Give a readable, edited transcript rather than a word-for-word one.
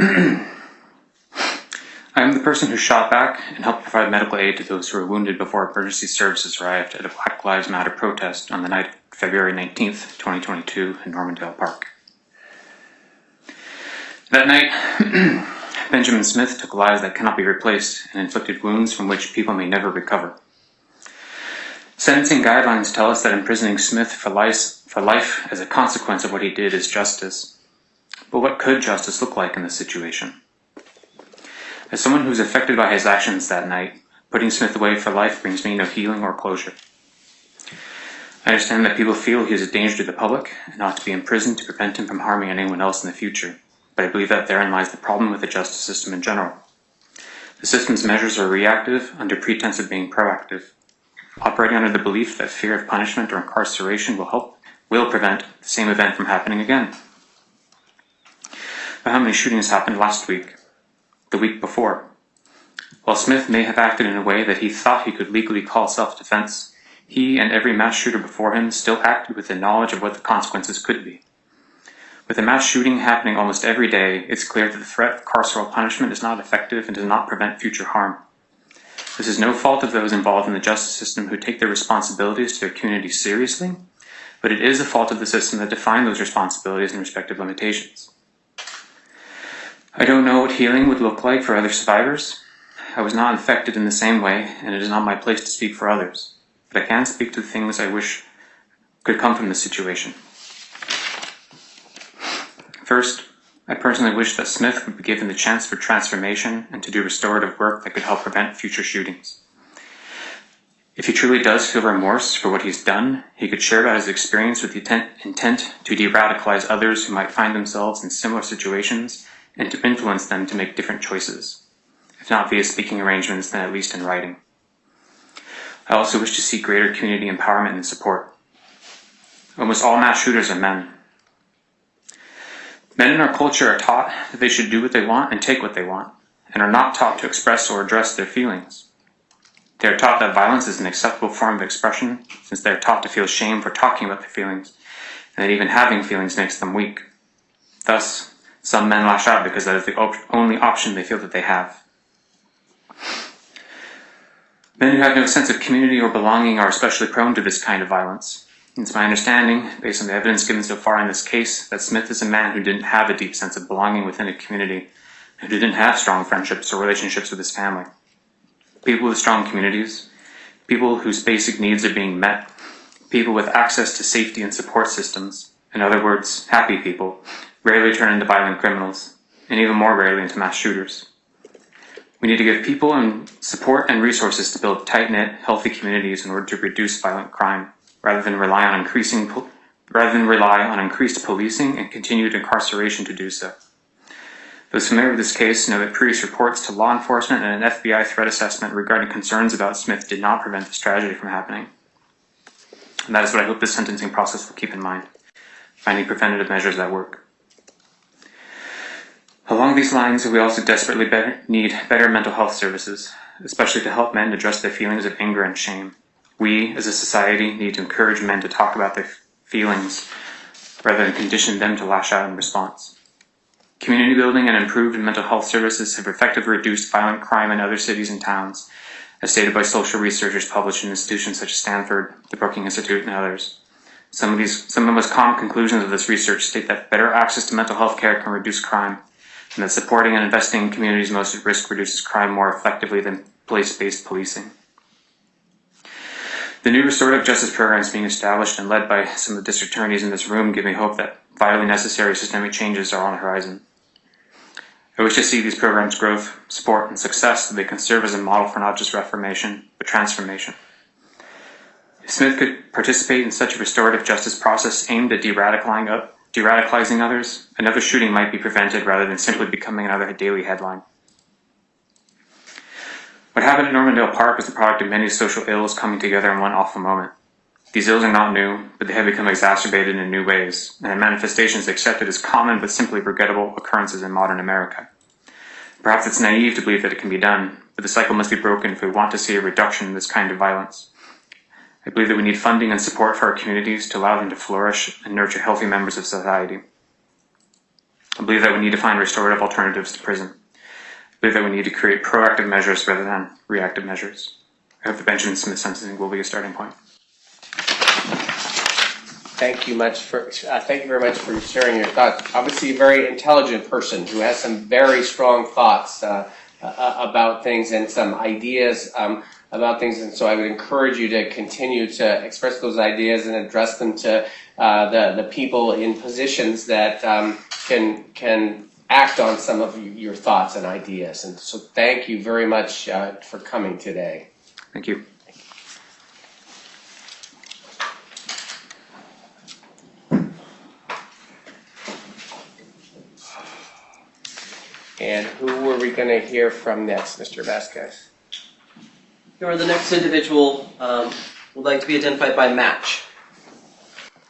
I am the person who shot back and helped provide medical aid to those who were wounded before emergency services arrived at a Black Lives Matter protest on the night of February 19th, 2022 in Normandale Park. That night, Benjamin Smith took lives that cannot be replaced and inflicted wounds from which people may never recover. Sentencing guidelines tell us that imprisoning Smith for life as a consequence of what he did is justice. But what could justice look like in this situation? As someone who was affected by his actions that night, putting Smith away for life brings me no healing or closure. I understand that people feel he is a danger to the public and ought to be imprisoned to prevent him from harming anyone else in the future, but I believe that therein lies the problem with the justice system in general. The system's measures are reactive under pretense of being proactive, operating under the belief that fear of punishment or incarceration will prevent the same event from happening again. But how many shootings happened last week? The week before? While Smith may have acted in a way that he thought he could legally call self-defense, he and every mass shooter before him still acted with the knowledge of what the consequences could be. With a mass shooting happening almost every day, it's clear that the threat of carceral punishment is not effective and does not prevent future harm. This is no fault of those involved in the justice system who take their responsibilities to their community seriously, but it is a fault of the system that define those responsibilities and respective limitations. I don't know what healing would look like for other survivors. I was not infected in the same way, and it is not my place to speak for others, but I can speak to the things I wish could come from this situation. First, I personally wish that Smith would be given the chance for transformation and to do restorative work that could help prevent future shootings. If he truly does feel remorse for what he's done, he could share about his experience with the intent to de-radicalize others who might find themselves in similar situations and to influence them to make different choices, if not via speaking arrangements, then at least in writing. I also wish to see greater community empowerment and support. Almost all mass shooters are men. Men in our culture are taught that they should do what they want and take what they want, and are not taught to express or address their feelings. They are taught that violence is an acceptable form of expression, since they are taught to feel shame for talking about their feelings, and that even having feelings makes them weak. Thus, some men lash out because that is the only option they feel that they have. Men who have no sense of community or belonging are especially prone to this kind of violence. It's my understanding, based on the evidence given so far in this case, that Smith is a man who didn't have a deep sense of belonging within a community, and who didn't have strong friendships or relationships with his family. People with strong communities, people whose basic needs are being met, people with access to safety and support systems, in other words, happy people, rarely turn into violent criminals, and even more rarely into mass shooters. We need to give people and support and resources to build tight-knit, healthy communities in order to reduce violent crime, rather than rely on increased policing and continued incarceration to do so. Those familiar with this case know that previous reports to law enforcement and an FBI threat assessment regarding concerns about Smith did not prevent this tragedy from happening. And that is what I hope this sentencing process will keep in mind, finding preventative measures that work. Along these lines, we also desperately need better mental health services, especially to help men address their feelings of anger and shame. We, as a society, need to encourage men to talk about their feelings rather than condition them to lash out in response. Community building and improved mental health services have effectively reduced violent crime in other cities and towns, as stated by social researchers published in institutions such as Stanford, the Brookings Institute, and others. Some of the most common conclusions of this research state that better access to mental health care can reduce crime, and that supporting and investing in communities most at risk reduces crime more effectively than place-based policing. The new restorative justice programs being established and led by some of the district attorneys in this room give me hope that vitally necessary systemic changes are on the horizon. I wish to see these programs' growth, support, and success so they can serve as a model for not just reformation, but transformation. If Smith could participate in such a restorative justice process aimed at de-radicalizing others, another shooting might be prevented rather than simply becoming another daily headline. What happened at Normandale Park was the product of many social ills coming together in one awful moment. These ills are not new, but they have become exacerbated in new ways, and their manifestations accepted as common but simply regrettable occurrences in modern America. Perhaps it's naive to believe that it can be done, but the cycle must be broken if we want to see a reduction in this kind of violence. I believe that we need funding and support for our communities to allow them to flourish and nurture healthy members of society. I believe that we need to find restorative alternatives to prison. I believe that we need to create proactive measures rather than reactive measures. I hope the Benjamin Smith sentencing will be a starting point. Thank you very much for sharing your thoughts. Obviously, a very intelligent person who has some very strong thoughts about things and some ideas about things. And so I would encourage you to continue to express those ideas and address them to the people in positions that can act on some of your thoughts and ideas. And so thank you very much for coming today. Thank you. And who are we going to hear from next, Mr. Vasquez? The next individual would like to be identified by match.